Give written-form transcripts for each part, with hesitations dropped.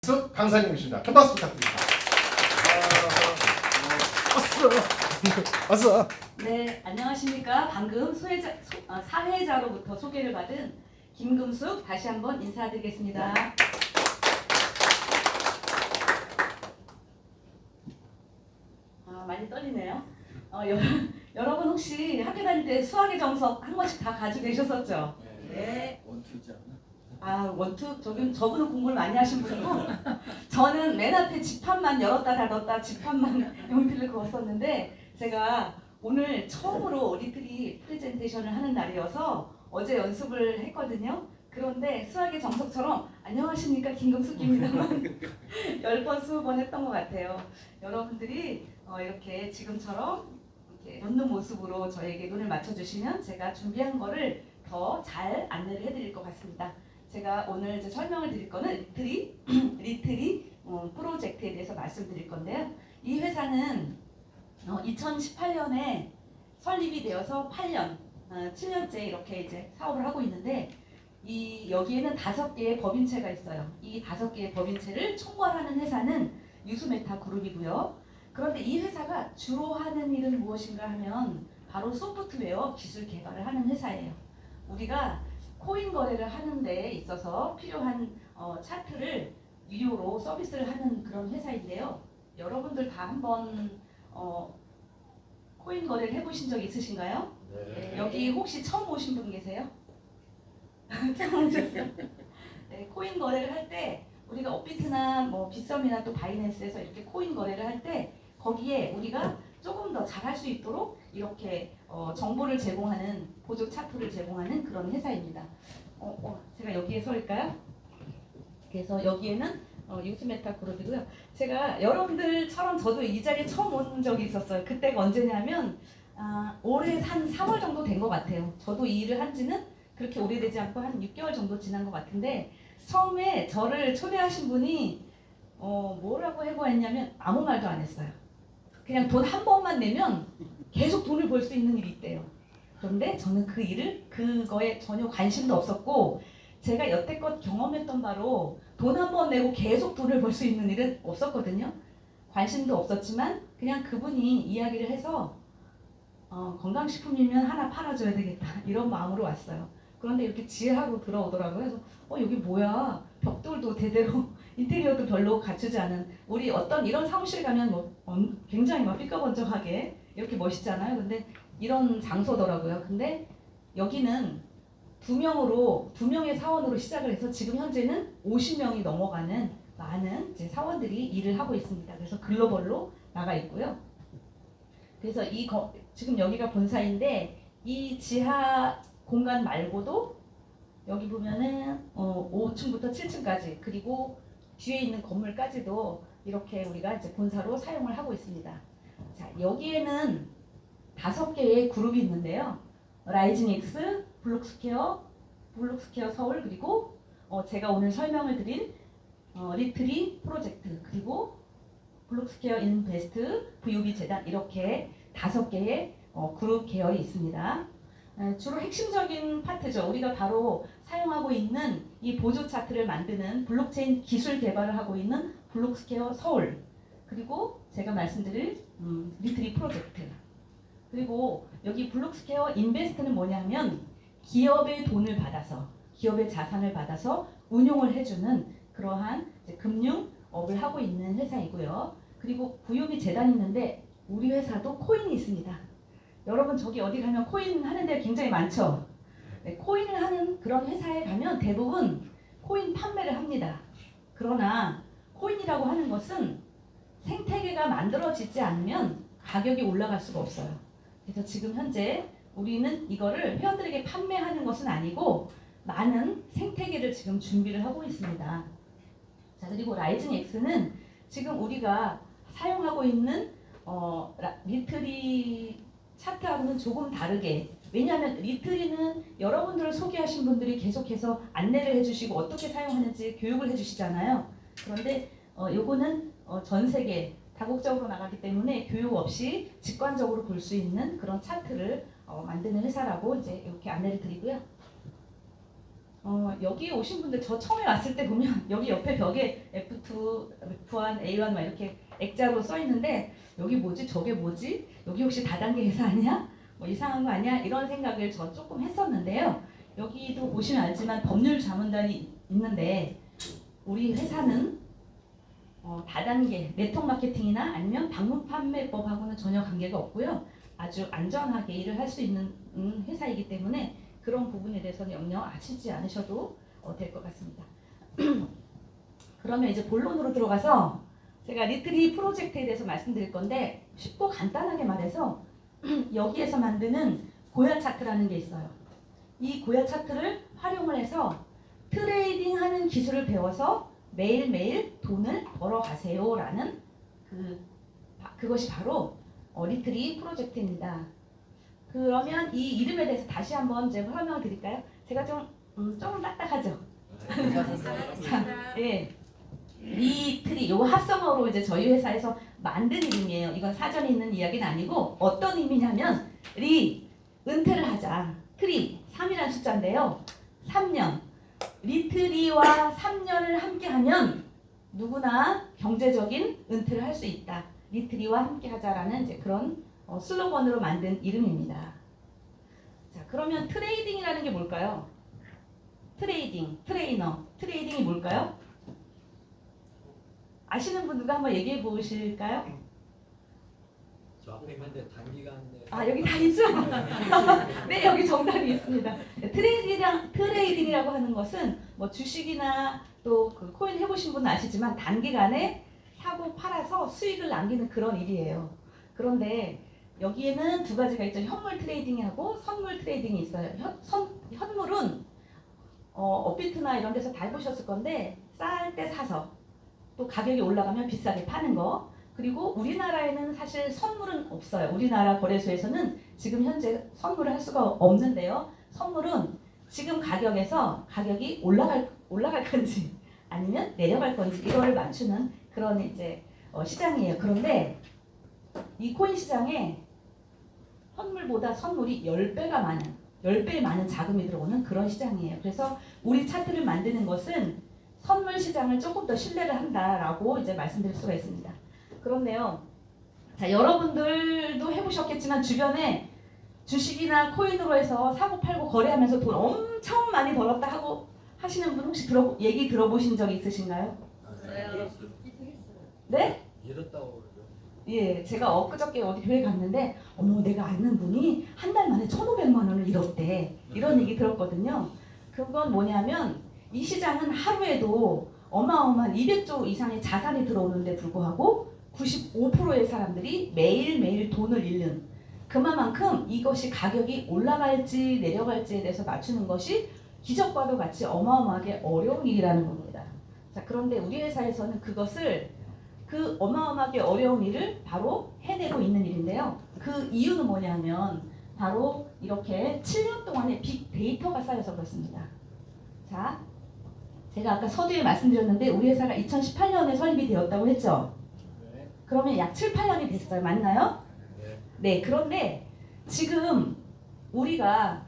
강사님이십니다. 큰 박수 부탁드립니다. 왔어. 네, 안녕하십니까. 방금 사회자로부터 소개를 받은 김금숙 다시 한번 인사드리겠습니다. 많이 떨리네요. 여러분 혹시 학교 다닐 때 수학의 정석 한 번씩 다 가지고 계셨었죠? 네. 원투 있지 않나? 원투? 저분은 공부를 많이 하신 분이고 저는 맨 앞에 집합만 열었다 닫았다 집합만 연필을 그었었는데 제가 오늘 처음으로 리트리 프레젠테이션을 하는 날이어서 어제 연습을 했거든요. 그런데 수학의 정석처럼 안녕하십니까 김금숙입니다만 10번 20번 했던 것 같아요. 여러분들이 이렇게 지금처럼 이렇게 웃는 모습으로 저에게 눈을 맞춰주시면 제가 준비한 거를 더 잘 안내를 해드릴 것 같습니다. 제가 오늘 이제 설명을 드릴 거는 리트리 프로젝트에 대해서 말씀드릴 건데요. 이 회사는 2018년에 설립이 되어서 8년, 7년째 이렇게 이제 사업을 하고 있는데 여기에는 5개의 법인체가 있어요. 이 5개의 법인체를 총괄하는 회사는 유스메타 그룹이고요. 그런데 이 회사가 주로 하는 일은 무엇인가 하면 바로 소프트웨어 기술 개발을 하는 회사예요. 우리가 코인 거래를 하는 데 있어서 필요한 차트를 유료로 서비스를 하는 그런 회사인데요. 여러분들 다 한번 코인 거래를 해보신 적 있으신가요? 네. 여기 혹시 처음 오신 분 계세요? 처음 오셨어요? 네, 코인 거래를 할 때 우리가 업비트나 빗썸이나 또 바이낸스에서 이렇게 코인 거래를 할 때 거기에 우리가 조금 더 잘할 수 있도록 이렇게 정보를 제공하는 보조 차트를 제공하는 그런 회사입니다. 제가 여기에 서일까요? 그래서 여기에는 유스메타 그룹이고요. 제가 여러분들처럼 저도 이 자리에 처음 온 적이 있었어요. 그때가 언제냐면 올해 한 3월 정도 된 것 같아요. 저도 이 일을 한 지는 그렇게 오래되지 않고 한 6개월 정도 지난 것 같은데 처음에 저를 초대하신 분이 뭐라고 해보았냐면 아무 말도 안 했어요. 그냥 돈 한 번만 내면 계속 돈을 벌 수 있는 일이 있대요. 그런데 저는 그거에 전혀 관심도 없었고 제가 여태껏 경험했던 바로 돈 한 번 내고 계속 돈을 벌 수 있는 일은 없었거든요. 관심도 없었지만 그냥 그분이 이야기를 해서 건강식품이면 하나 팔아줘야 되겠다 이런 마음으로 왔어요. 그런데 이렇게 지하로 들어오더라고요. 그래서 여기 뭐야, 벽돌도 제대로 인테리어도 별로 갖추지 않은, 우리 어떤 이런 사무실 가면 굉장히 막 삐까번쩍하게 이렇게 멋있잖아요. 근데 이런 장소더라고요. 근데 여기는 2명의 사원으로 시작을 해서 지금 현재는 50명이 넘어가는 많은 이제 사원들이 일을 하고 있습니다. 그래서 글로벌로 나가 있고요. 그래서 지금 여기가 본사인데 이 지하 공간 말고도 여기 보면은 5층부터 7층까지 그리고 뒤에 있는 건물까지도 이렇게 우리가 이제 본사로 사용을 하고 있습니다. 자, 여기에는 5개의 그룹이 있는데요. 라이징X, 블록스퀘어 서울, 그리고 제가 오늘 설명을 드릴 리트리 프로젝트, 그리고 블록스퀘어 인베스트, VUB 재단, 이렇게 5개의 그룹 계열이 있습니다. 주로 핵심적인 파트죠. 우리가 바로 사용하고 있는 이 보조 차트를 만드는 블록체인 기술 개발을 하고 있는 블록스퀘어 서울, 그리고 제가 말씀드릴 리트리 프로젝트, 그리고 여기 블록스퀘어 인베스트는 뭐냐면 기업의 돈을 받아서, 기업의 자산을 받아서 운용을 해주는 그러한 금융업을 하고 있는 회사이고요. 그리고 VUB 재단이 있는데 우리 회사도 코인이 있습니다. 여러분 저기 어디 가면 코인 하는 데 굉장히 많죠. 네, 코인을 하는 그런 회사에 가면 대부분 코인 판매를 합니다. 그러나 코인이라고 하는 것은 생태계가 만들어지지 않으면 가격이 올라갈 수가 없어요. 그래서 지금 현재 우리는 이거를 회원들에게 판매하는 것은 아니고 많은 생태계를 지금 준비를 하고 있습니다. 자, 그리고 라이징 X는 지금 우리가 사용하고 있는 리트리 차트하고는 조금 다르게, 왜냐하면 리트리는 여러분들을 소개하신 분들이 계속해서 안내를 해주시고 어떻게 사용하는지 교육을 해주시잖아요. 그런데 요거는 전 세계 다국적으로 나가기 때문에 교육 없이 직관적으로 볼 수 있는 그런 차트를 만드는 회사라고 이제 이렇게 안내를 드리고요. 여기 오신 분들 저 처음에 왔을 때 보면 여기 옆에 벽에 F2, F1, A1 막 이렇게 액자로 써 있는데 여기 뭐지? 저게 뭐지? 여기 혹시 다단계 회사 아니야? 뭐 이상한 거 아니야? 이런 생각을 전 조금 했었는데요. 여기도 보시면 알지만 법률 자문단이 있는데 우리 회사는 다단계 네트워크 마케팅이나 아니면 방문 판매법하고는 전혀 관계가 없고요. 아주 안전하게 일을 할 수 있는 회사이기 때문에 그런 부분에 대해서는 염려하시지 않으셔도 될 것 같습니다. 그러면 이제 본론으로 들어가서 제가 리트리 프로젝트에 대해서 말씀드릴 건데 쉽고 간단하게 말해서 여기에서 만드는 고야 차트라는 게 있어요. 이 고야 차트를 활용을 해서 트레이딩하는 기술을 배워서 매일매일 돈을 벌어가세요 라는 그것이 바로 리트리 프로젝트입니다. 그러면 이 이름에 대해서 다시 한번 제가 설명을 드릴까요? 제가 좀 딱딱하죠? 예. 리트리, 요거 합성어로 이제 저희 회사에서 만든 이름이에요. 이건 사전에 있는 이야기는 아니고 어떤 의미냐면 은퇴를 하자. 트리, 3이라는 숫자인데요. 3년. 리트리와 3년을 함께하면 누구나 경제적인 은퇴를 할 수 있다. 리트리와 함께하자라는 이제 그런 슬로건으로 만든 이름입니다. 자, 그러면 트레이딩이라는 게 뭘까요? 트레이딩, 트레이너, 트레이딩이 뭘까요? 아시는 분들과 한번 얘기해 보실까요? 저 앞에 있는데 단기간에 여기 다 있죠? 네, 여기 정답이 있습니다. 트레이딩이라고 하는 것은 뭐 주식이나 또 그 코인 해보신 분은 아시지만 단기간에 사고 팔아서 수익을 남기는 그런 일이에요. 그런데 여기에는 두 가지가 있죠. 현물 트레이딩하고 선물 트레이딩이 있어요. 현물은 업비트나 이런 데서 다 해보셨을 건데 쌀 때 사서 또 가격이 올라가면 비싸게 파는 거. 그리고 우리나라에는 사실 선물은 없어요. 우리나라 거래소에서는 지금 현재 선물을 할 수가 없는데요. 선물은 지금 가격이 올라갈 건지 아니면 내려갈 건지 이거를 맞추는 그런 이제 시장이에요. 그런데 이 코인 시장에 선물보다 선물이 10배 많은 자금이 들어오는 그런 시장이에요. 그래서 우리 차트를 만드는 것은 선물 시장을 조금 더 신뢰를 한다라고 이제 말씀드릴 수가 있습니다. 그런데요. 자, 여러분들도 해보셨겠지만 주변에 주식이나 코인으로 해서 사고 팔고 거래하면서 돈 엄청 많이 벌었다 하고 하시는 분 혹시 얘기 들어보신 적 있으신가요? 네? 잃었다고 그러죠. 예, 제가 엊그저께 어디 교회 갔는데 어머 내가 아는 분이 한 달 만에 1,500만 원을 잃었대. 이런 얘기 들었거든요. 그건 뭐냐면 이 시장은 하루에도 어마어마한 200조 이상의 자산이 들어오는데 불구하고 95%의 사람들이 매일매일 돈을 잃는 그만큼 이것이 가격이 올라갈지 내려갈지에 대해서 맞추는 것이 기적과도 같이 어마어마하게 어려운 일이라는 겁니다. 자, 그런데 우리 회사에서는 그 어마어마하게 어려운 일을 바로 해내고 있는 일인데요. 그 이유는 뭐냐면 바로 이렇게 7년 동안의 빅데이터가 쌓여서 그렇습니다. 자, 제가 아까 서두에 말씀드렸는데 우리 회사가 2018년에 설립이 되었다고 했죠. 네. 그러면 약 7, 8년이 됐어요. 맞나요? 네. 네, 그런데 지금 우리가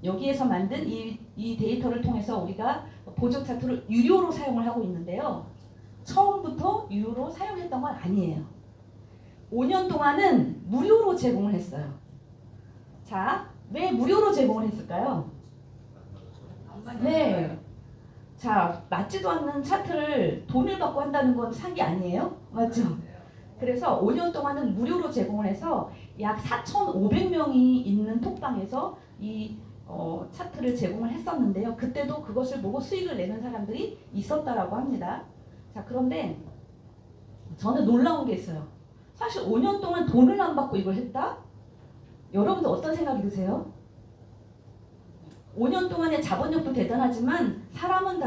여기에서 만든 이 데이터를 통해서 우리가 보조 차트를 유료로 사용을 하고 있는데요. 처음부터 유료로 사용했던 건 아니에요. 5년 동안은 무료로 제공을 했어요. 자, 왜 무료로 제공을 했을까요? 네. 자, 맞지도 않는 차트를 돈을 받고 한다는 건 사기 아니에요? 맞죠? 그래서 5년 동안은 무료로 제공을 해서 약 4,500명이 있는 톡방에서 이 차트를 제공을 했었는데요. 그때도 그것을 보고 수익을 내는 사람들이 있었다라고 합니다. 자, 그런데 저는 놀라운 게 있어요. 사실 5년 동안 돈을 안 받고 이걸 했다? 여러분들 어떤 생각이 드세요? 5년 동안의 자본력도 대단하지만 사람은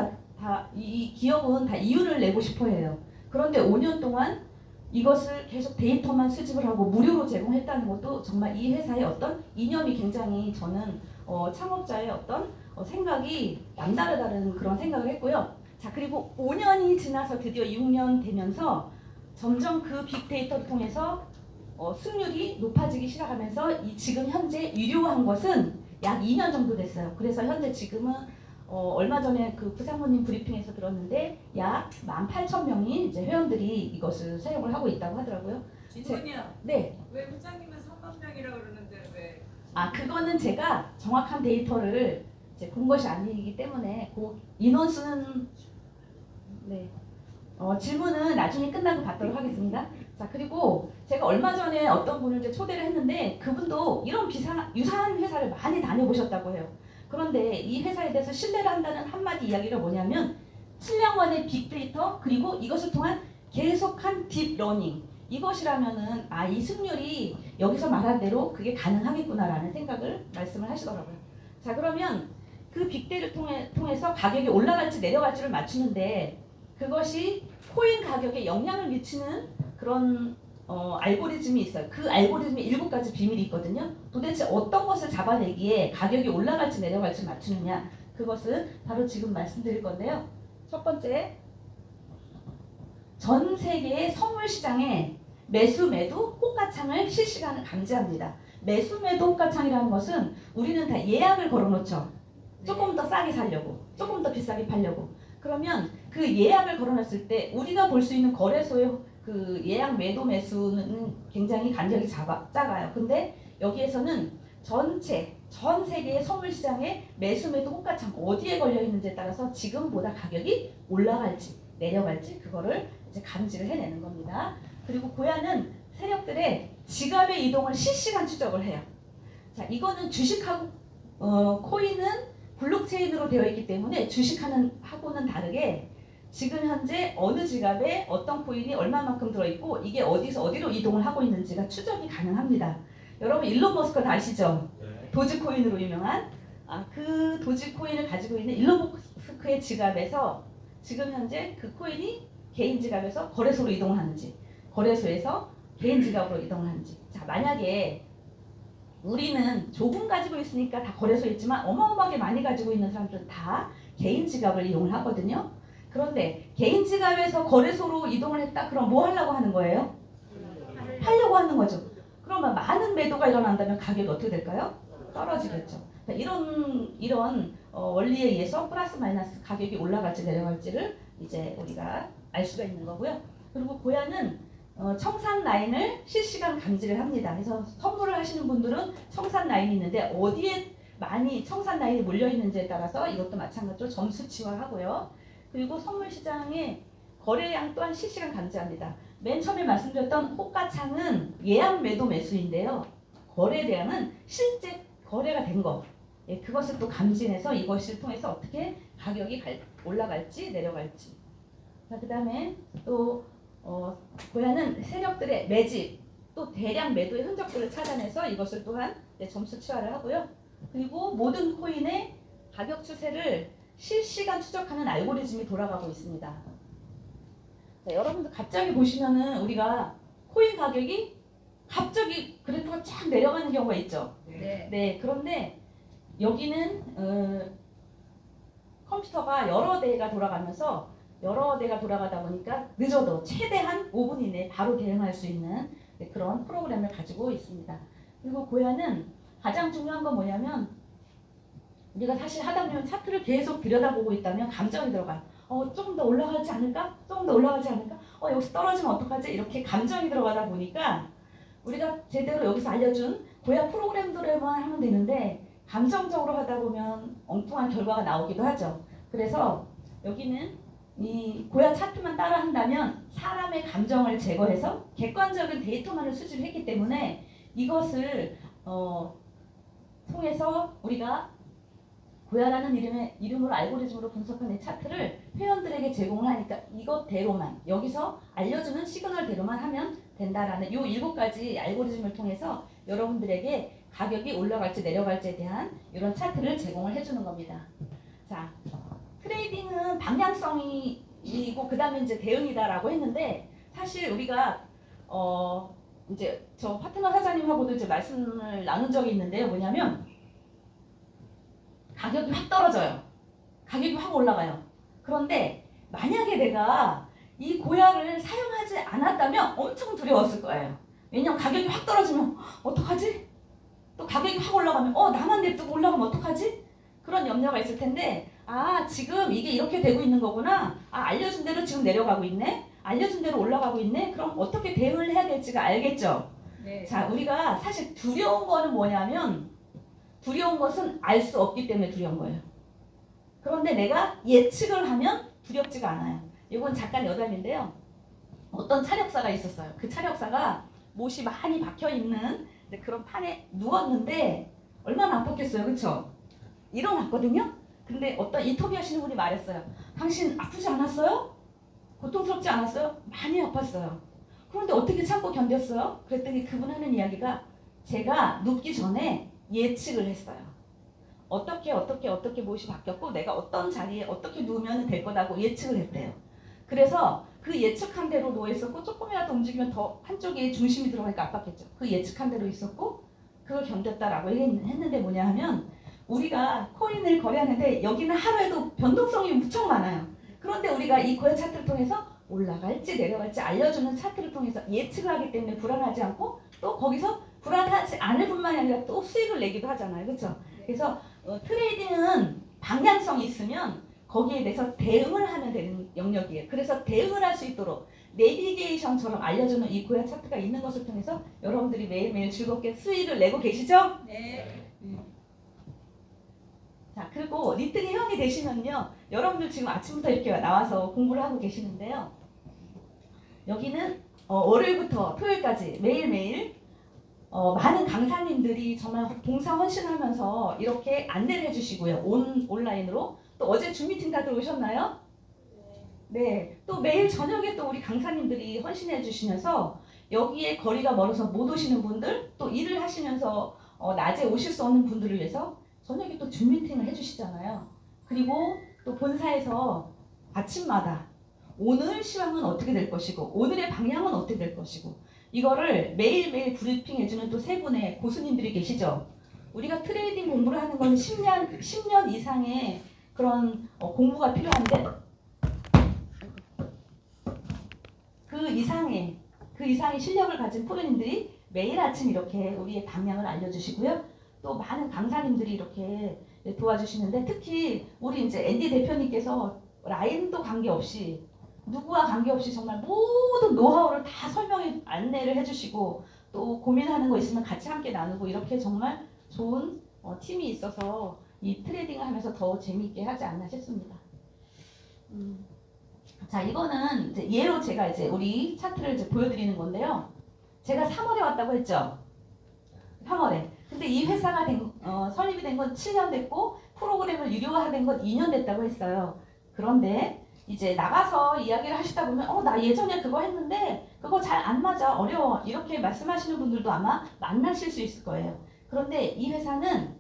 이 기업은 다 이윤을 내고 싶어 해요. 그런데 5년 동안 이것을 계속 데이터만 수집을 하고 무료로 제공했다는 것도 정말 이 회사의 어떤 이념이 굉장히 저는 창업자의 어떤 생각이 남다르다는 그런 생각을 했고요. 자, 그리고 5년이 지나서 드디어 6년 되면서 점점 그 빅데이터를 통해서 수익률이 높아지기 시작하면서 지금 현재 유료한 것은 약 2년 정도 됐어요. 그래서 현재 지금은 얼마 전에 그 부상무님 브리핑에서 들었는데 약 18,000명이 이제 회원들이 이것을 사용을 하고 있다고 하더라고요. 진원이요. 네. 왜 부장님은 3만 명이라고 그러는데 왜? 그거는 제가 정확한 데이터를 이제 본 것이 아니기 때문에 그 인원수는 네. 질문은 나중에 끝나고 받도록 하겠습니다. 자, 그리고 제가 얼마 전에 어떤 분을 이제 초대를 했는데 그분도 이런 유사한 회사를 많이 다녀보셨다고 해요. 그런데 이 회사에 대해서 신뢰를 한다는 한마디 이야기가 뭐냐면 7년간의 빅데이터 그리고 이것을 통한 계속한 딥러닝 이것이라면은 이 승률이 여기서 말한 대로 그게 가능하겠구나라는 생각을 말씀을 하시더라고요. 자, 그러면 그 빅데이터를 통해서 가격이 올라갈지 내려갈지를 맞추는데 그것이 코인 가격에 영향을 미치는 그런 알고리즘이 있어요. 그 알고리즘에 7가지 비밀이 있거든요. 도대체 어떤 것을 잡아내기에 가격이 올라갈지 내려갈지 맞추느냐 그것은 바로 지금 말씀드릴 건데요. 첫 번째, 전 세계의 선물 시장에 매수 매도 호가창을 실시간으로 감지합니다. 매수 매도 호가창이라는 것은 우리는 다 예약을 걸어놓죠. 조금 더 싸게 사려고, 조금 더 비싸게 팔려고. 그러면 그 예약을 걸어놨을 때 우리가 볼 수 있는 거래소의 그 예약 매도 매수는 굉장히 간격이 작아요. 근데 여기에서는 전 세계의 선물 시장의 매수 매도 호가창 어디에 걸려 있는지에 따라서 지금보다 가격이 올라갈지 내려갈지 그거를 이제 감지를 해내는 겁니다. 그리고 고야는 세력들의 지갑의 이동을 실시간 추적을 해요. 이거는 주식하고 코인은 블록체인으로 되어 있기 때문에 주식하고는 다르게 지금 현재 어느 지갑에 어떤 코인이 얼마만큼 들어있고 이게 어디서 어디로 이동을 하고 있는지가 추적이 가능합니다. 여러분 일론 머스크 다 아시죠? 네. 도지코인으로 유명한 그 도지코인을 가지고 있는 일론 머스크의 지갑에서 지금 현재 그 코인이 개인 지갑에서 거래소로 이동을 하는지 거래소에서 개인 지갑으로 이동을 하는지 자 만약에 우리는 조금 가지고 있으니까 다 거래소에 있지만 어마어마하게 많이 가지고 있는 사람들은 다 개인 지갑을 이용을 하거든요. 그런데 개인 지갑에서 거래소로 이동을 했다? 그럼 뭐 하려고 하는 거예요? 팔려고 하는 거죠. 그러면 많은 매도가 일어난다면 가격이 어떻게 될까요? 떨어지겠죠. 이런 원리에 의해서 플러스 마이너스 가격이 올라갈지 내려갈지를 이제 우리가 알 수가 있는 거고요. 그리고 고야는 청산 라인을 실시간 감지를 합니다. 그래서 선물을 하시는 분들은 청산 라인이 있는데 어디에 많이 청산 라인이 몰려 있는지에 따라서 이것도 마찬가지로 점수치화하고요. 그리고 선물 시장의 거래량 또한 실시간 감지합니다. 맨 처음에 말씀드렸던 호가창은 예약 매도 매수인데요. 거래량은 실제 거래가 된 거. 그것을 또 감지해서 이것을 통해서 어떻게 가격이 올라갈지 내려갈지. 그 다음에 또 고야는 세력들의 매집 또 대량 매도의 흔적들을 찾아내서 이것을 또한 점수치화를 하고요. 그리고 모든 코인의 가격 추세를 실시간 추적하는 알고리즘이 돌아가고 있습니다. 자, 여러분들 갑자기 보시면은 우리가 코인 가격이 갑자기 그래프가 쫙 내려가는 경우가 있죠. 네. 그런데 여기는 컴퓨터가 여러 대가 돌아가다 보니까 늦어도 최대한 5분 이내에 바로 대응할 수 있는 그런 프로그램을 가지고 있습니다. 그리고 고야는 가장 중요한 건 뭐냐면 우리가 사실 하다 보면 차트를 계속 들여다보고 있다면 감정이 들어가요. 조금 더 올라가지 않을까? 조금 더 올라가지 않을까? 여기서 떨어지면 어떡하지? 이렇게 감정이 들어가다 보니까 우리가 제대로 여기서 알려준 고야 프로그램대로만 하면 되는데 감정적으로 하다 보면 엉뚱한 결과가 나오기도 하죠. 그래서 여기는 이 고야 차트만 따라 한다면 사람의 감정을 제거해서 객관적인 데이터만을 수집했기 때문에 이것을 통해서 우리가 고야라는 이름으로 알고리즘으로 분석한 이 차트를 회원들에게 제공을 하니까 이것대로만 여기서 알려주는 시그널대로만 하면 된다라는 이 7가지 알고리즘을 통해서 여러분들에게 가격이 올라갈지 내려갈지에 대한 이런 차트를 제공을 해주는 겁니다. 자, 트레이딩은 방향성이고 그 다음에 이제 대응이다라고 했는데 사실 우리가 이제 저 파트너 사장님하고도 이제 말씀을 나눈 적이 있는데요. 뭐냐면 가격이 확 떨어져요. 가격이 확 올라가요. 그런데 만약에 내가 이 고야를 사용하지 않았다면 엄청 두려웠을 거예요. 왜냐면 가격이 확 떨어지면 어떡하지? 또 가격이 확 올라가면 나만 냅두고 올라가면 어떡하지? 그런 염려가 있을 텐데 지금 이게 이렇게 되고 있는 거구나. 알려준 대로 지금 내려가고 있네. 알려준 대로 올라가고 있네. 그럼 어떻게 대응을 해야 될지가 알겠죠? 네. 자, 우리가 사실 두려운 거는 뭐냐면 두려운 것은 알 수 없기 때문에 두려운 거예요. 그런데 내가 예측을 하면 두렵지가 않아요. 이건 잠깐 여담인데요. 어떤 차력사가 있었어요. 그 차력사가 못이 많이 박혀있는 그런 판에 누웠는데 얼마나 아팠겠어요. 그쵸? 일어났거든요. 근데 어떤 인터뷰 하시는 분이 말했어요. 당신 아프지 않았어요? 고통스럽지 않았어요? 많이 아팠어요. 그런데 어떻게 참고 견뎠어요? 그랬더니 그분 하는 이야기가 제가 눕기 전에 예측을 했어요. 어떻게 못이 바뀌었고 내가 어떤 자리에 어떻게 누우면 될 거라고 예측을 했대요. 그래서 그 예측한 대로 누워 있었고 조금이라도 움직이면 더 한쪽에 중심이 들어가니까 아팠겠죠. 그 예측한 대로 있었고 그걸 견뎠다라고 했는데 뭐냐 하면 우리가 코인을 거래하는데 여기는 하루에도 변동성이 무척 많아요. 그런데 우리가 이 고요 차트를 통해서 올라갈지 내려갈지 알려주는 차트를 통해서 예측을 하기 때문에 불안하지 않고 또 거기서 불안하지 않을 뿐만이 아니라 또 수익을 내기도 하잖아요. 그렇죠? 그래서 트레이딩은 방향성이 있으면 거기에 대해서 대응을 하면 되는 영역이에요. 그래서 대응을 할 수 있도록 내비게이션처럼 알려주는 이 고요 차트가 있는 것을 통해서 여러분들이 매일매일 즐겁게 수익을 내고 계시죠? 네. 자, 그리고 리틀 회원이 되시면요. 여러분들 지금 아침부터 이렇게 나와서 공부를 하고 계시는데요. 여기는 월요일부터 토요일까지 매일매일 많은 강사님들이 정말 봉사 헌신하면서 이렇게 안내를 해주시고요. 온라인으로. 또 어제 줌미팅 다들 오셨나요? 네. 또 매일 저녁에 또 우리 강사님들이 헌신해 주시면서 여기에 거리가 멀어서 못 오시는 분들, 또 일을 하시면서 낮에 오실 수 없는 분들을 위해서 저녁에 또 줌미팅을 해주시잖아요. 그리고 또 본사에서 아침마다 오늘 시황은 어떻게 될 것이고 오늘의 방향은 어떻게 될 것이고 이거를 매일매일 브리핑 해주는 또 세 분의 고수님들이 계시죠. 우리가 트레이딩 공부를 하는 건 10년 이상의 그런 공부가 필요한데 그 이상의 실력을 가진 프로님들이 매일 아침 이렇게 우리의 방향을 알려주시고요. 또 많은 강사님들이 이렇게 도와주시는데 특히 우리 이제 앤디 대표님께서 라인도 관계없이 누구와 관계없이 정말 모든 노하우를 다 설명해 안내를 해주시고 또 고민하는 거 있으면 같이 함께 나누고 이렇게 정말 좋은 팀이 있어서 이 트레이딩을 하면서 더 재미있게 하지 않나 싶습니다. 자, 이거는 이제 예로 제가 이제 우리 차트를 이제 보여드리는 건데요. 제가 3월에 왔다고 했죠. 3월에. 근데 이 회사가 설립이 된 건 7년 됐고 프로그램을 유료화된 건 2년 됐다고 했어요. 그런데 이제 나가서 이야기를 하시다 보면 나 예전에 그거 했는데 그거 잘 안 맞아 어려워 이렇게 말씀하시는 분들도 아마 만나실 수 있을 거예요. 그런데 이 회사는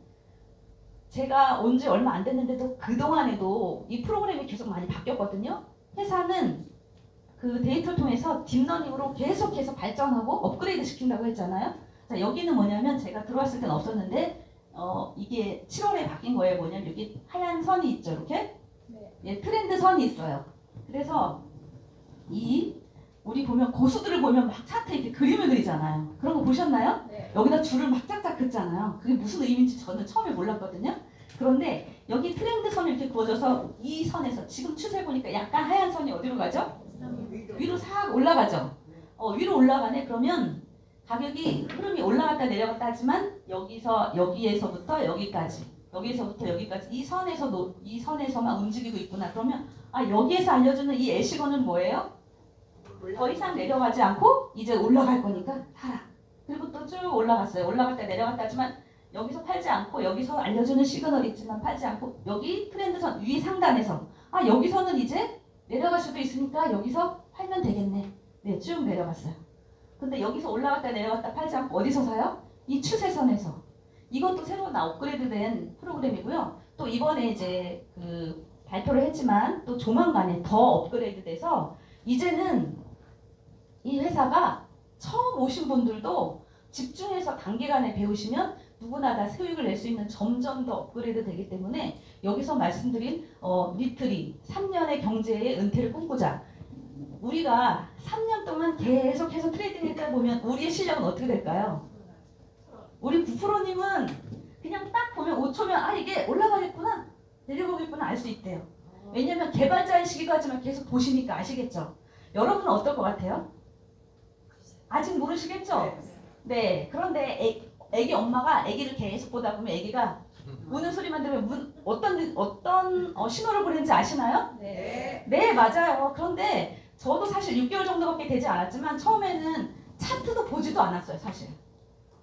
제가 온 지 얼마 안 됐는데도 그동안에도 이 프로그램이 계속 많이 바뀌었거든요. 회사는 그 데이터를 통해서 딥러닝으로 계속해서 발전하고 업그레이드 시킨다고 했잖아요. 자, 여기는 뭐냐면 제가 들어왔을 때는 없었는데 이게 7월에 바뀐 거예요. 뭐냐면 여기 하얀 선이 있죠. 이렇게 예, 트렌드 선이 있어요. 그래서 우리 보면 고수들을 보면 막 차트에 이렇게 그림을 그리잖아요. 그런 거 보셨나요? 네. 여기다 줄을 막 짝짝 긋잖아요. 그게 무슨 의미인지 저는 처음에 몰랐거든요. 그런데 여기 트렌드 선이 이렇게 그어져서 이 선에서 지금 추세 보니까 약간 하얀 선이 어디로 가죠? 위로 싹 올라가죠. 위로 올라가네. 그러면 가격이 흐름이 올라갔다 내려갔다 하지만 여기에서부터 여기까지 이 선에서만 움직이고 있구나. 그러면 여기에서 알려주는 이 애시건은 뭐예요? 더 이상 내려가지 않고 이제 올라갈 거니까 사라. 그리고 또 쭉 올라갔어요. 올라갔다 내려갔다 하지만 여기서 팔지 않고 여기서 알려주는 시그널이 있지만 팔지 않고 여기 트렌드선 위 상단에서 여기서는 이제 내려갈 수도 있으니까 여기서 팔면 되겠네. 네, 쭉 내려갔어요. 근데 여기서 올라갔다 내려갔다 팔지 않고 어디서 사요? 이 추세선에서. 이것도 새로 업그레이드된 프로그램이고요. 또 이번에 이제 그 발표를 했지만 또 조만간에 더 업그레이드돼서 이제는 이 회사가 처음 오신 분들도 집중해서 단기간에 배우시면 누구나 다 수익을 낼 수 있는 점점 더 업그레이드 되기 때문에 여기서 말씀드린 리틀이 3년의 경제의 은퇴를 꿈꾸자. 우리가 3년 동안 계속해서 트레이딩 했다 보면 우리의 실력은 어떻게 될까요? 우리 9%님은 그냥 딱 보면 5초면 아 이게 올라가겠구나 내려가겠구나 알 수 있대요. 왜냐면 개발자의 시기까지만 계속 보시니까 아시겠죠? 여러분은 어떨 것 같아요? 아직 모르시겠죠? 네. 그런데 애기 엄마가 애기를 계속 보다 보면 애기가 우는 소리만 들으면 어떤 신호를 보내는지 아시나요? 네. 네, 맞아요. 그런데 저도 사실 6개월 정도밖에 되지 않았지만 처음에는 차트도 보지도 않았어요, 사실.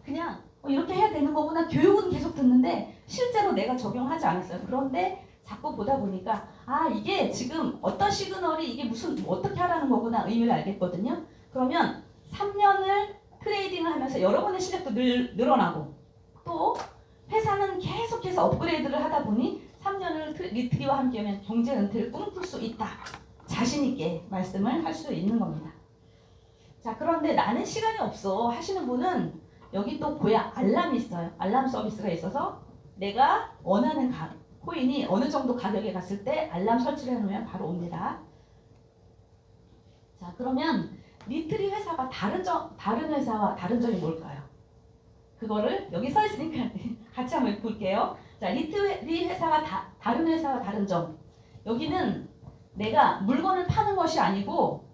그냥 이렇게 해야 되는 거구나. 교육은 계속 듣는데 실제로 내가 적용하지 않았어요. 그런데 자꾸 보다 보니까 아 이게 지금 어떤 시그널이 이게 무슨 어떻게 하라는 거구나 의미를 알겠거든요. 그러면 3년을 트레이딩을 하면서 여러분의 실력도 늘어나고 또 회사는 계속해서 업그레이드를 하다 보니 3년을 리트리와 함께하면 경제 은퇴를 꿈꿀 수 있다. 자신 있게 말씀을 할 수 있는 겁니다. 자, 그런데 나는 시간이 없어 하시는 분은 여기 또 고야 알람이 있어요. 알람 서비스가 있어서 내가 원하는 코인이 어느 정도 가격에 갔을 때 알람 설치를 해놓으면 바로 옵니다. 자, 그러면 리트리 회사가 다른 회사와 다른 점이 뭘까요? 그거를 여기 써 있으니까 같이 한번 볼게요. 자, 리트리 회사가 다른 회사와 다른 점. 여기는 내가 물건을 파는 것이 아니고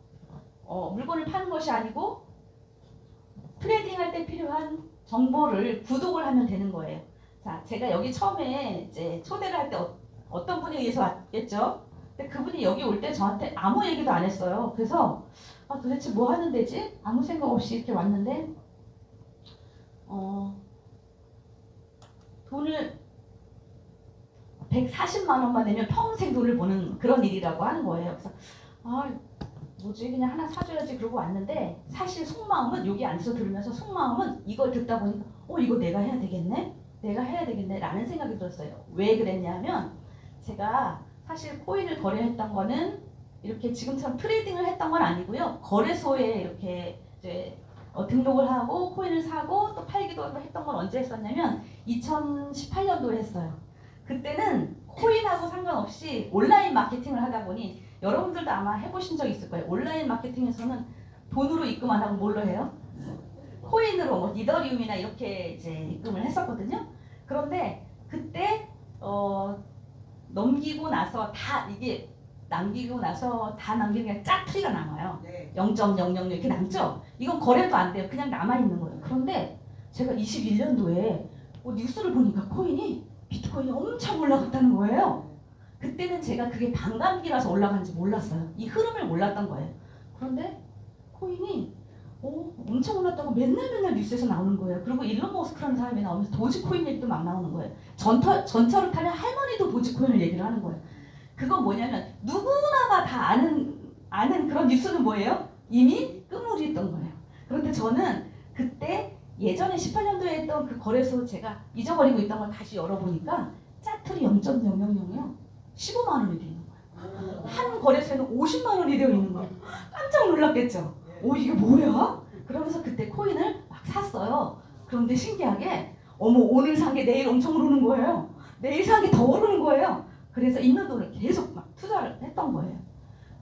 트레이딩 할 때 필요한 정보를 구독을 하면 되는 거예요. 자, 제가 여기 처음에 이제 초대를 할 때 어떤 분에 의해서 왔겠죠? 근데 그분이 여기 올 때 저한테 아무 얘기도 안 했어요. 그래서 도대체 뭐 하는 데지? 아무 생각 없이 이렇게 왔는데 돈을 140만 원만 내면 평생 돈을 버는 그런 일이라고 하는 거예요. 그래서 뭐지 그냥 하나 사줘야지 그러고 왔는데 사실 속마음은 여기 앉아서 들으면서 속마음은 이걸 듣다 보니까 이거 내가 해야 되겠네 라는 생각이 들었어요. 왜 그랬냐면 제가 사실 코인을 거래했던 거는 이렇게 지금처럼 트레이딩을 했던 건 아니고요. 거래소에 이렇게 이제 등록을 하고 코인을 사고 또 팔기도 했던 건 언제 했었냐면 2018년도에 했어요. 그때는 코인하고 상관없이 온라인 마케팅을 하다 보니 여러분들도 아마 해보신 적 있을 거예요. 온라인 마케팅에서는 돈으로 입금 안 하고 뭘로 해요? 코인으로 이더리움이나 이렇게 이제 입금을 했었거든요. 그런데 그때 남기고 나서 다 남기는 게 짝투리가 남아요. 네. 0.000 이렇게 남죠? 이건 거래도 안 돼요. 그냥 남아있는 거예요. 그런데 제가 21년도에 뉴스를 보니까 비트코인이 엄청 올라갔다는 거예요. 그때는 제가 그게 반감기라서 올라간지 몰랐어요. 이 흐름을 몰랐던 거예요. 그런데 코인이 엄청 올랐다고 맨날 뉴스에서 나오는 거예요. 그리고 일론 머스크라는 사람이 나오면서 도지코인 얘기도 막 나오는 거예요. 전철을 타면 할머니도 도지코인을 얘기를 하는 거예요. 그건 뭐냐면 누구나가 다 아는 그런 뉴스는 뭐예요? 이미 끝물이었던 거예요. 그런데 저는 그때 예전에 18년도에 했던 그 거래소 제가 잊어버리고 있던 걸 다시 열어보니까 짜투리 0.000이요 15만 원이 되는 거예요. 한 거래소에는 50만 원이 되어 있는 거예요. 깜짝 놀랐겠죠? 이게 뭐야? 그러면서 그때 코인을 막 샀어요. 그런데 신기하게 오늘 산 게 내일 엄청 오르는 거예요. 내일 산 게 더 오르는 거예요. 그래서 있는 돈을 계속 막 투자를 했던 거예요.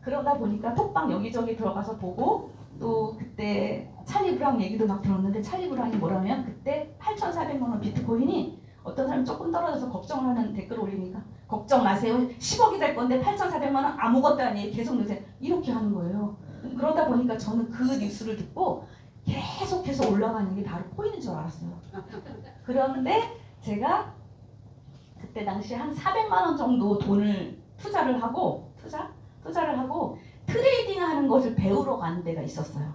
그러다 보니까 톡방 여기저기 들어가서 보고 또 그때 찰리 브라운 얘기도 막 들었는데 찰리 브라운이 뭐라면 그때 8,400만 원 비트코인이 어떤 사람이 조금 떨어져서 걱정을 하는 댓글을 올리니까 걱정 마세요. 10억이 될 건데 8,400만 원 아무것도 아니에요. 계속 넣으세요. 이렇게 하는 거예요. 그러다 보니까 저는 그 뉴스를 듣고 계속해서 올라가는 게 바로 코인인 줄 알았어요. 그런데 제가 그때 당시 한 400만 원 정도 돈을 투자를 하고 트레이딩 하는 것을 배우러 가는 데가 있었어요.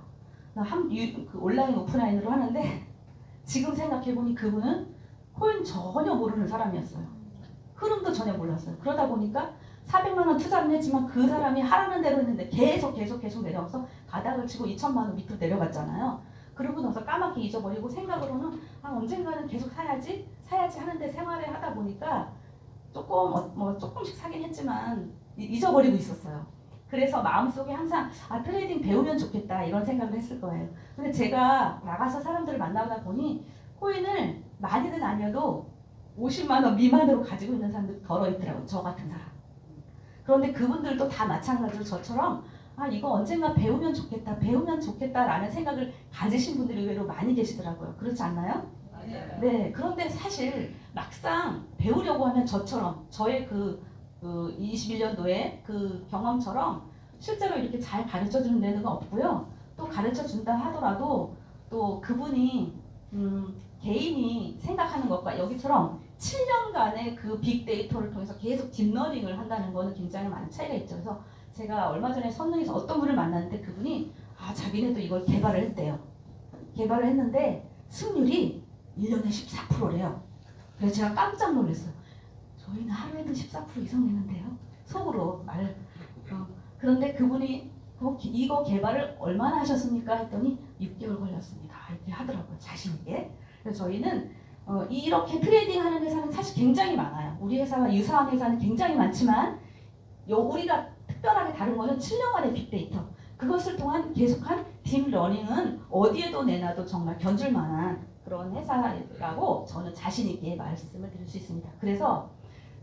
그 온라인 오프라인으로 하는데 지금 생각해보니 그분은 코인 전혀 모르는 사람이었어요. 흐름도 전혀 몰랐어요. 그러다 보니까 400만 원 투자를 했지만 그 사람이 하라는 대로 했는데 계속 내려와서 바닥을 치고 2천만 원 밑으로 내려갔잖아요. 그러고 나서 까맣게 잊어버리고 생각으로는 언젠가는 계속 사야지 하는데 생활을 하다 보니까 조금씩 사긴 했지만 잊어버리고 있었어요. 그래서 마음속에 항상 트레이딩 배우면 좋겠다 이런 생각을 했을 거예요. 근데 제가 나가서 사람들을 만나다 보니 코인을 많이는 아니어도 50만 원 미만으로 가지고 있는 사람들이 덜어 있더라고요. 저 같은 사람. 그런데 그분들도 다 마찬가지로 저처럼 이거 언젠가 배우면 좋겠다라는 생각을 가지신 분들이 의외로 많이 계시더라고요. 그렇지 않나요? 맞아요. 네, 그런데 사실 막상 배우려고 하면 저의 그 21년도에 그 경험처럼 실제로 이렇게 잘 가르쳐 주는 데는 없고요. 또 가르쳐 준다 하더라도 또 그분이 개인이 생각하는 것과 여기처럼 7년간의 그 빅데이터를 통해서 계속 딥러닝을 한다는 거는 굉장히 많은 차이가 있죠. 그래서 제가 얼마 전에 선릉에서 어떤 분을 만났는데 그분이 자기네도 이걸 개발을 했대요. 개발을 했는데 승률이 1년에 14%래요. 그래서 제가 깜짝 놀랐어요. 저희는 하루에도 14% 이상 내는데요. 속으로 그런데 그분이 이거 개발을 얼마나 하셨습니까? 했더니 6개월 걸렸습니다. 이렇게 하더라고요. 자신 있게. 그래서 저희는 이렇게 트레이딩 하는 회사는 사실 굉장히 많아요. 우리 회사와 유사한 회사는 굉장히 많지만 우리가 특별하게 다른 거는 7년간의 빅데이터. 그것을 통한 계속한 딥러닝은 어디에도 내놔도 정말 견줄 만한 그런 회사라고 저는 자신 있게 말씀을 드릴 수 있습니다. 그래서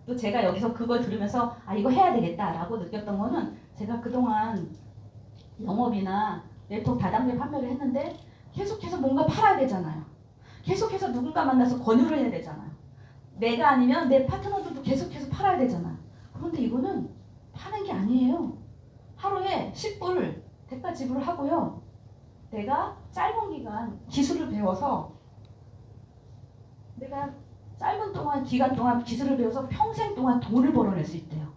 또 제가 여기서 그걸 들으면서 이거 해야 되겠다라고 느꼈던 거는 제가 그동안 영업이나 네트워크 다단계 판매를 했는데 계속해서 뭔가 팔아야 되잖아요. 계속해서 누군가 만나서 권유를 해야 되잖아요. 내가 아니면 내 파트너들도 계속해서 팔아야 되잖아요. 그런데 이거는 파는 게 아니에요. 하루에 10불 대가 지불을 하고요. 내가 짧은 기술을 배워서 내가 짧은 기간 동안 기술을 배워서 평생 동안 돈을 벌어낼 수 있대요.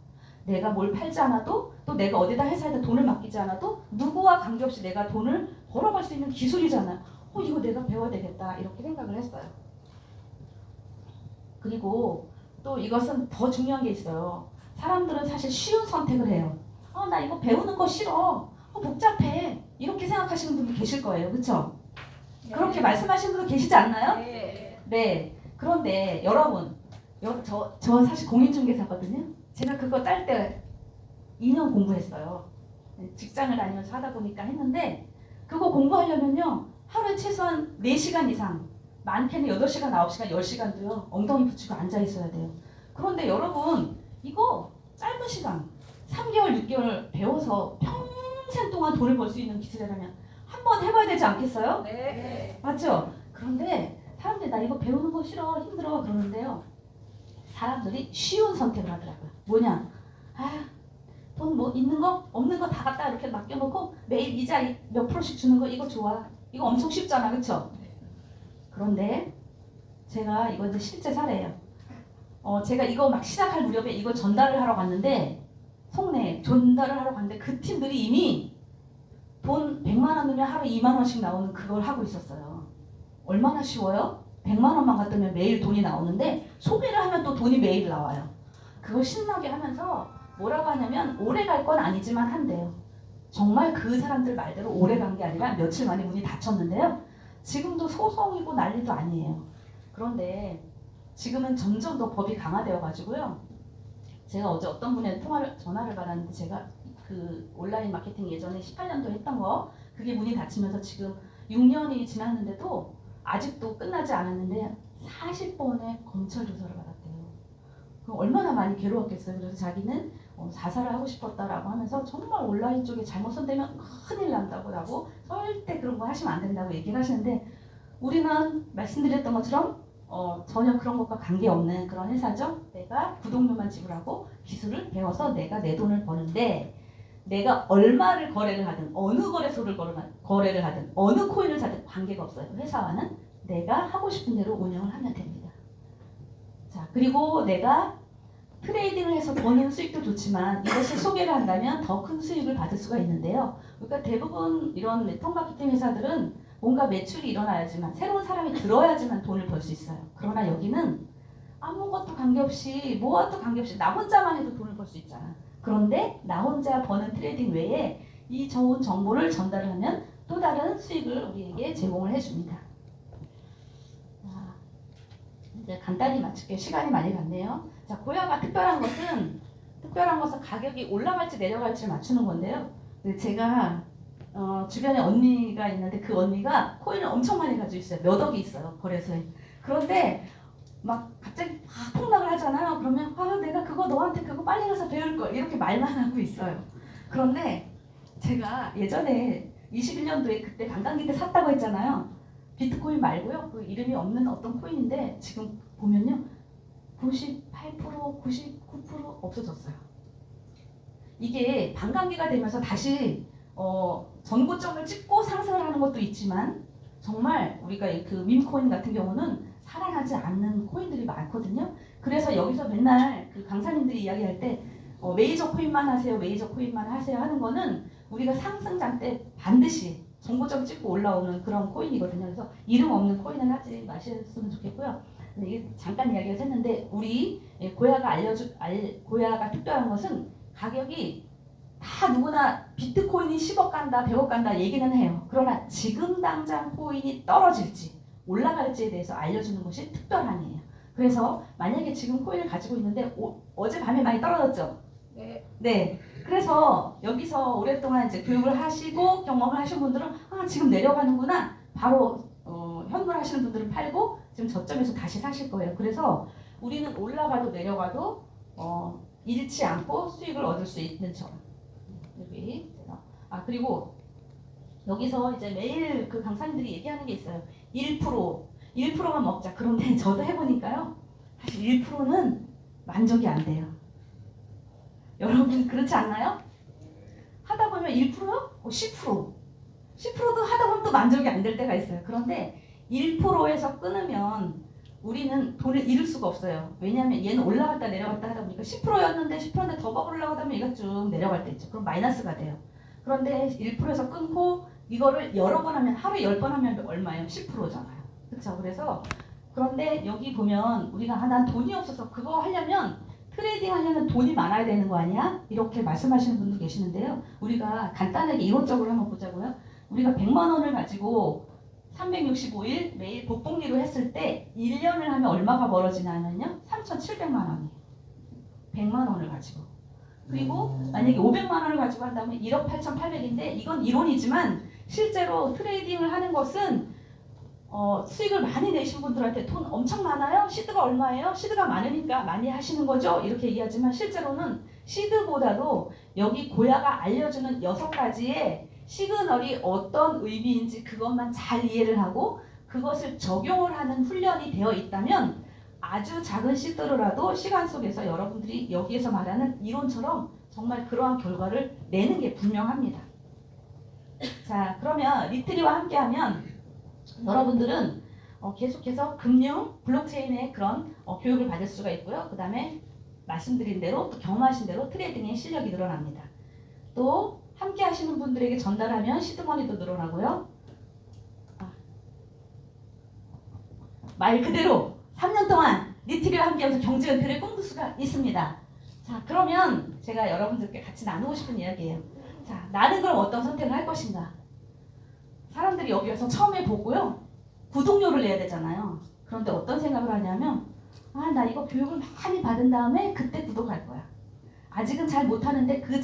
내가 뭘 팔지 않아도 또 내가 어디다 회사에다 돈을 맡기지 않아도 누구와 관계없이 내가 돈을 벌어갈 수 있는 기술이잖아요. 이거 내가 배워야 되겠다 이렇게 생각을 했어요. 그리고 또 이것은 더 중요한 게 있어요. 사람들은 사실 쉬운 선택을 해요. 나 이거 배우는 거 싫어. 복잡해. 이렇게 생각하시는 분도 계실 거예요. 그렇죠? 네. 그렇게 말씀하시는 분도 계시지 않나요? 네. 네. 그런데 여러분, 저 사실 공인중개사거든요. 제가 그거 딸 때 2년 공부했어요. 직장을 다니면서 하다 보니까 했는데 그거 공부하려면요. 하루에 최소한 4시간 이상, 많게는 8시간, 9시간, 10시간도요. 엉덩이 붙이고 앉아 있어야 돼요. 그런데 여러분, 이거 짧은 시간, 3개월, 6개월 배워서 평생 동안 돈을 벌 수 있는 기술이라면 한번 해봐야 되지 않겠어요? 네. 맞죠? 그런데 사람들이 나 이거 배우는 거 싫어, 힘들어 그러는데요. 사람들이 쉬운 선택을 하더라고요. 뭐냐? 돈 뭐 있는 거 없는 거 다 갖다 이렇게 맡겨놓고 매일 이자 몇 프로씩 주는 거 이거 좋아. 이거 엄청 쉽잖아, 그렇죠? 그런데 제가 이거 이제 실제 사례예요. 제가 이거 막 시작할 무렵에 이거 전달을 하러 갔는데 송내 전달을 하러 갔는데 그 팀들이 이미 돈 100만 원 넣으면 하루 2만 원씩 나오는 그걸 하고 있었어요. 얼마나 쉬워요? 100만 원만 갖다면 매일 돈이 나오는데 소비를 하면 또 돈이 매일 나와요. 그걸 신나게 하면서 뭐라고 하냐면 오래 갈 건 아니지만 한대요. 정말 그 사람들 말대로 오래 간 게 아니라 며칠 만에 문이 닫혔는데요. 지금도 소송이고 난리도 아니에요. 그런데 지금은 점점 더 법이 강화되어 가지고요. 제가 어제 어떤 분의 전화를 받았는데 제가 그 온라인 마케팅 예전에 18년도 했던 거 그게 문이 닫히면서 지금 6년이 지났는데도 아직도 끝나지 않았는데 40번의 검찰 조사를 받았대요. 그럼 얼마나 많이 괴로웠겠어요. 그래서 자기는 자살을 하고 싶었다라고 하면서 정말 온라인 쪽에 잘못 손대면 큰일 난다고 절대 그런 거 하시면 안 된다고 얘기를 하시는데 우리는 말씀드렸던 것처럼 전혀 그런 것과 관계없는 그런 회사죠. 내가 구독료만 지불하고 기술을 배워서 내가 내 돈을 버는데 내가 얼마를 거래를 하든 어느 거래소를 거래를 하든 어느 코인을 사든 관계가 없어요. 회사와는 내가 하고 싶은 대로 운영을 하면 됩니다. 자, 그리고 내가 트레이딩을 해서 버는 수익도 좋지만 이것을 소개를 한다면 더 큰 수익을 받을 수가 있는데요. 그러니까 대부분 이런 네트워크 마케팅 회사들은 뭔가 매출이 일어나야지만 새로운 사람이 들어야지만 돈을 벌 수 있어요. 그러나 여기는 아무것도 관계없이 뭐와도 관계없이 나 혼자만 해도 돈을 벌 수 있잖아. 그런데 나 혼자 버는 트레이딩 외에 이 좋은 정보를 전달을 하면 또 다른 수익을 우리에게 제공을 해줍니다. 이제 간단히 마칠게요. 시간이 많이 갔네요. 자, 고야가 특별한 것은 가격이 올라갈지 내려갈지 맞추는 건데요. 제가 주변에 언니가 있는데 그 언니가 코인을 엄청 많이 가지고 있어요. 몇 억이 있어요. 거래소에. 그런데 막 갑자기 폭락을 하잖아요. 그러면 내가 그거 너한테 그거 빨리 가서 배울 걸 이렇게 말만 하고 있어요. 그런데 제가 예전에 21년도에 그때 관광기 때 샀다고 했잖아요. 비트코인 말고요. 그 이름이 없는 어떤 코인인데 지금 보면요. 98%, 99% 없어졌어요. 이게 반감기가 되면서 다시 전고점을 찍고 상승을 하는 것도 있지만 정말 우리가 그 밈코인 같은 경우는 살아나지 않는 코인들이 많거든요. 그래서 여기서 맨날 그 강사님들이 이야기할 때 메이저 코인만 하세요, 메이저 코인만 하세요 하는 거는 우리가 상승장 때 반드시 전고점 찍고 올라오는 그런 코인이거든요. 그래서 이름 없는 코인은 하지 마셨으면 좋겠고요. 근데 이게 잠깐 이야기가 했는데 우리 고야가 특별한 것은 가격이 다 누구나 비트코인이 10억 간다, 100억 간다 얘기는 해요. 그러나 지금 당장 코인이 떨어질지 올라갈지에 대해서 알려주는 것이 특별함이에요. 그래서 만약에 지금 코인을 가지고 있는데 어젯밤에 많이 떨어졌죠? 네. 그래서 여기서 오랫동안 이제 교육을 하시고 경험을 하신 분들은 지금 내려가는구나. 바로 현물 하시는 분들은 팔고 지금 저점에서 다시 사실 거예요. 그래서 우리는 올라가도 내려가도 잃지 않고 수익을 얻을 수 있는 점. 여기. 그리고 여기서 이제 매일 그 강사님들이 얘기하는 게 있어요. 1%만 먹자. 그런데 저도 해보니까요. 사실 1%는 만족이 안 돼요. 여러분 그렇지 않나요? 하다 보면 1%요? 10%. 10%도 하다 보면 또 만족이 안 될 때가 있어요. 그런데 1%에서 끊으면 우리는 돈을 잃을 수가 없어요. 왜냐하면 얘는 올라갔다 내려갔다 하다 보니까 10%였는데 10%인데 더 먹으려고 하면 얘가 쭉 내려갈 때 있죠. 그럼 마이너스가 돼요. 그런데 1%에서 끊고 이거를 여러 번 하면 하루에 10번 하면 얼마예요? 10%잖아요. 그렇죠? 그래서 그런데 여기 보면 우리가 난 돈이 없어서 그거 하려면 트레이딩 하려면 돈이 많아야 되는 거 아니야? 이렇게 말씀하시는 분도 계시는데요. 우리가 간단하게 이론적으로 한번 보자고요. 우리가 100만 원을 가지고 365일 매일 복복리로 했을 때 1년을 하면 얼마가 벌어지냐면요. 3,700만 원이에요. 100만 원을 가지고. 그리고 만약에 500만 원을 가지고 한다면 1억 8,800인데 이건 이론이지만 실제로 트레이딩을 하는 것은 수익을 많이 내신 분들한테 돈 엄청 많아요? 시드가 얼마예요? 시드가 많으니까 많이 하시는 거죠? 이렇게 얘기하지만 실제로는 시드보다도 여기 고야가 알려주는 6가지의 시그널이 어떤 의미인지 그것만 잘 이해를 하고 그것을 적용을 하는 훈련이 되어 있다면 아주 작은 시드로라도 시간 속에서 여러분들이 여기에서 말하는 이론처럼 정말 그러한 결과를 내는 게 분명합니다. 자, 그러면 리트리와 함께하면 여러분들은 계속해서 금융, 블록체인의 그런 교육을 받을 수가 있고요. 그 다음에 말씀드린 대로 또 경험하신 대로 트레이딩의 실력이 늘어납니다. 또 함께 하시는 분들에게 전달하면 시드머니도 늘어나고요. 말 그대로 3년 동안 리트리와 함께하면서 경제 은퇴를 꿈꿀 수가 있습니다. 자, 그러면 제가 여러분들께 같이 나누고 싶은 이야기예요. 자, 나는 그럼 어떤 선택을 할 것인가? 사람들이 여기 와서 처음에 보고요. 구독료를 내야 되잖아요. 그런데 어떤 생각을 하냐면 나 이거 교육을 많이 받은 다음에 그때 구독할 거야. 아직은 잘 못하는데 그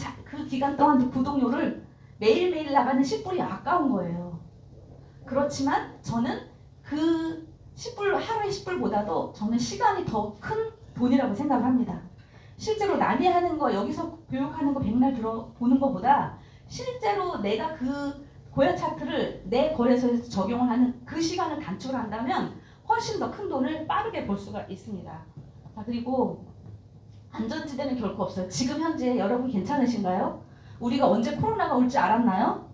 기간 동안 구독료를 매일매일 나가는 10불이 아까운 거예요. 그렇지만 저는 그 10불, 하루에 10불보다도 저는 시간이 더 큰 돈이라고 생각을 합니다. 실제로 남이 하는 거 여기서 교육하는 거 백날 들어보는 것보다 실제로 내가 그 고야 차트를 내 거래소에서 적용을 하는 그 시간을 단축을 한다면 훨씬 더 큰 돈을 빠르게 벌 수가 있습니다. 자, 그리고 안전지대는 결코 없어요. 지금 현재 여러분 괜찮으신가요? 우리가 언제 코로나가 올 줄 알았나요?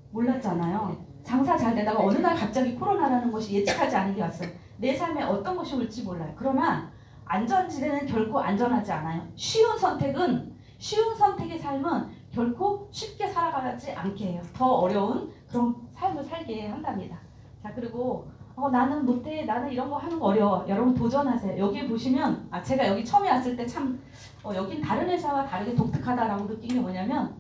몰랐잖아요. 장사 잘 되다가 어느 날 갑자기 코로나라는 것이 예측하지 않은 게 왔어요. 내 삶에 어떤 것이 올지 몰라요. 그러나 안전지대는 결코 안전하지 않아요. 쉬운 선택의 삶은 결코 쉽게 살아가지 않게 해요. 더 어려운 그런 삶을 살게 한답니다. 자, 그리고 나는 못해, 나는 이런 거 하는 거 어려워. 여러분 도전하세요. 여기 보시면 제가 여기 처음에 왔을 때 참 여긴 다른 회사와 다르게 독특하다라고 느낀 게 뭐냐면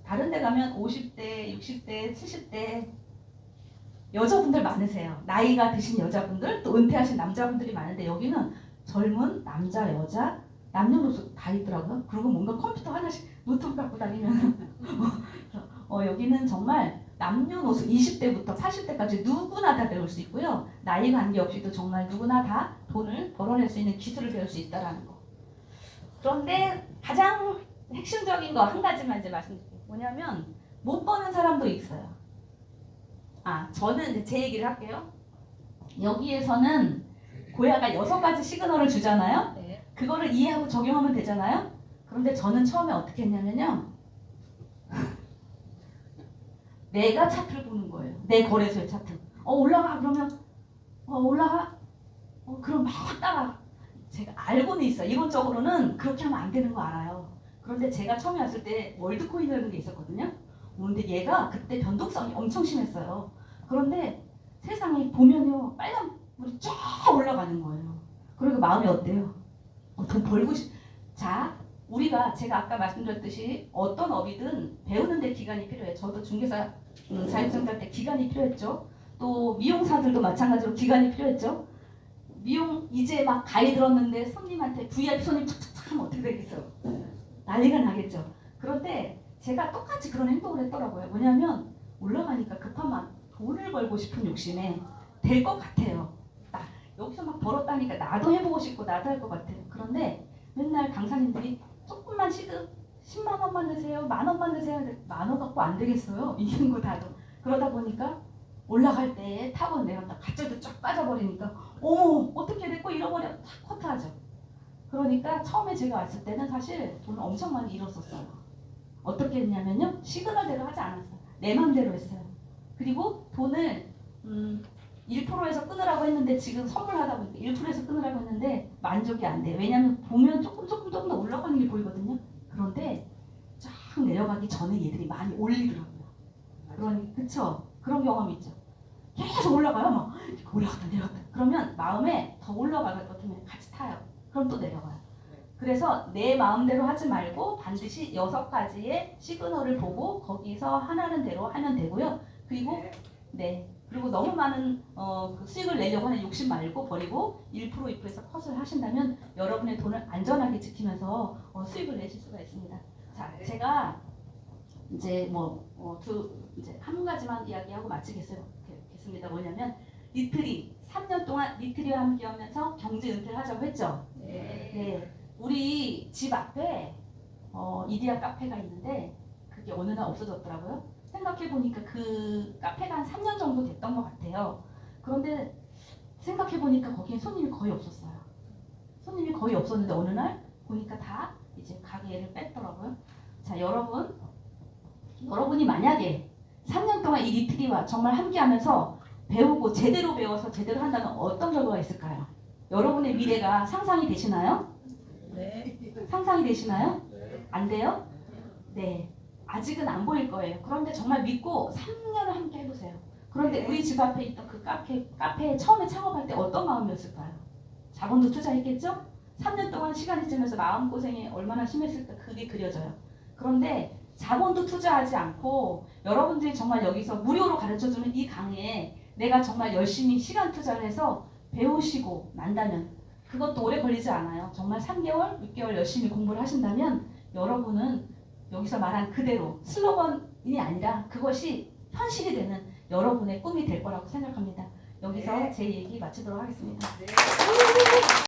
다른 데 가면 50대, 60대, 70대 여자분들 많으세요. 나이가 드신 여자분들 또 은퇴하신 남자분들이 많은데 여기는 젊은 남자, 여자 남녀노소 다 있더라고요. 그리고 뭔가 컴퓨터 하나씩 노트북 갖고 다니면 여기는 정말 남녀노소 20대부터 80대까지 누구나 다 배울 수 있고요. 나이 관계없이도 정말 누구나 다 돈을 벌어낼 수 있는 기술을 배울 수 있다는 거. 그런데 가장 핵심적인 거 한 가지만 이제 말씀드릴게요. 뭐냐면 못 버는 사람도 있어요. 저는 이제 제 얘기를 할게요. 여기에서는 고야가 6가지 시그널을 주잖아요. 네. 그거를 이해하고 적용하면 되잖아요. 그런데 저는 처음에 어떻게 했냐면요. 내가 차트를 보는 거예요. 내 거래소의 차트. 올라가 그러면 올라가? 그럼 막 따라. 제가 알고는 있어요. 이론적으로는 그렇게 하면 안 되는 거 알아요. 그런데 제가 처음에 왔을 때 월드코인이라는 게 있었거든요. 근데 얘가 그때 변동성이 엄청 심했어요. 그런데 세상에 보면요. 빨간 물이 쫙 올라가는 거예요. 그리고 마음이 어때요? 돈 벌고 자, 우리가 제가 아까 말씀드렸듯이 어떤 업이든 배우는데 기간이 필요해요. 저도 중개사 자격증 때 기간이 필요했죠. 또 미용사들도 마찬가지로 기간이 필요했죠. 미용 이제 막 가위 들었는데 손님한테 VIP 손님 착착착 하면 어떻게 되겠어요? 난리가 나겠죠. 그런데 제가 똑같이 그런 행동을 했더라고요. 뭐냐면 올라가니까 급하면 돈을 벌고 싶은 욕심에 될 것 같아요. 여기서 막 벌었다니까 나도 해보고 싶고 나도 할 것 같아요. 그런데 맨날 강사님들이 조금만 시급 10만 원만 내세요, 만 원만 내세요. 만 원 갖고 안 되겠어요. 이긴 거 다도. 그러다 보니까 올라갈 때 타고 내가 갑자기 쫙 빠져버리니까 어떻게 됐고 잃어버려 탁 커트하죠. 그러니까 처음에 제가 왔을 때는 사실 돈을 엄청 많이 잃었었어요. 어떻게 했냐면요. 시그널대로 하지 않았어요. 내 맘대로 했어요. 그리고 돈을 1%에서 끊으라고 했는데 지금 선물하다 보니까 1%에서 끊으라고 했는데 만족이 안 돼요. 왜냐하면 보면 조금 더 올라가는 게 보이거든요. 그런데 쫙 내려가기 전에 얘들이 많이 올리더라고요. 그러니 그쵸? 그런 경험이 있죠. 계속 올라가요. 막 올라갔다 내려갔다. 그러면 마음에 더 올라갈 것 같으면 같이 타요. 그럼 또 내려가요. 그래서 내 마음대로 하지 말고 반드시 6가지의 시그널을 보고 거기서 하나는 대로 하면 되고요. 그리고 그리고 너무 많은 그 수익을 내려고 하는 욕심 말고 버리고 1% 2%에서 컷을 하신다면 여러분의 돈을 안전하게 지키면서 수익을 내실 수가 있습니다. 자, 제가 이제 이제 한 가지만 이야기하고 마치겠습니다. 뭐냐면 리트리 3년 동안 리트리와 함께하면서 경제 은퇴를 하자고 했죠. 네. 우리 집 앞에 이디야 카페가 있는데 그게 어느 날 없어졌더라고요. 생각해보니까 그 카페가 한 3년 정도 됐던 것 같아요. 그런데 생각해보니까 거기에 손님이 거의 없었어요. 손님이 거의 없었는데 어느 날 보니까 다 이제 가게를 뺐더라고요. 자, 여러분이 만약에 3년 동안 이 리트리와 정말 함께하면서 배우고 제대로 배워서 제대로 한다면 어떤 결과가 있을까요? 여러분의 미래가 상상이 되시나요? 네. 상상이 되시나요? 안 돼요? 네. 아직은 안 보일 거예요. 그런데 정말 믿고 3년을 함께 해보세요. 그런데 우리 집 앞에 있던 그 카페에 처음에 창업할 때 어떤 마음이었을까요? 자본도 투자했겠죠? 3년 동안 시간이 지나면서 마음고생이 얼마나 심했을까 그게 그려져요. 그런데 자본도 투자하지 않고 여러분들이 정말 여기서 무료로 가르쳐주는 이 강의에 내가 정말 열심히 시간 투자를 해서 배우시고 난다면 그것도 오래 걸리지 않아요. 정말 3개월, 6개월 열심히 공부를 하신다면 여러분은 여기서 말한 그대로 슬로건이 아니라 그것이 현실이 되는 여러분의 꿈이 될 거라고 생각합니다. 여기서 제 얘기 마치도록 하겠습니다.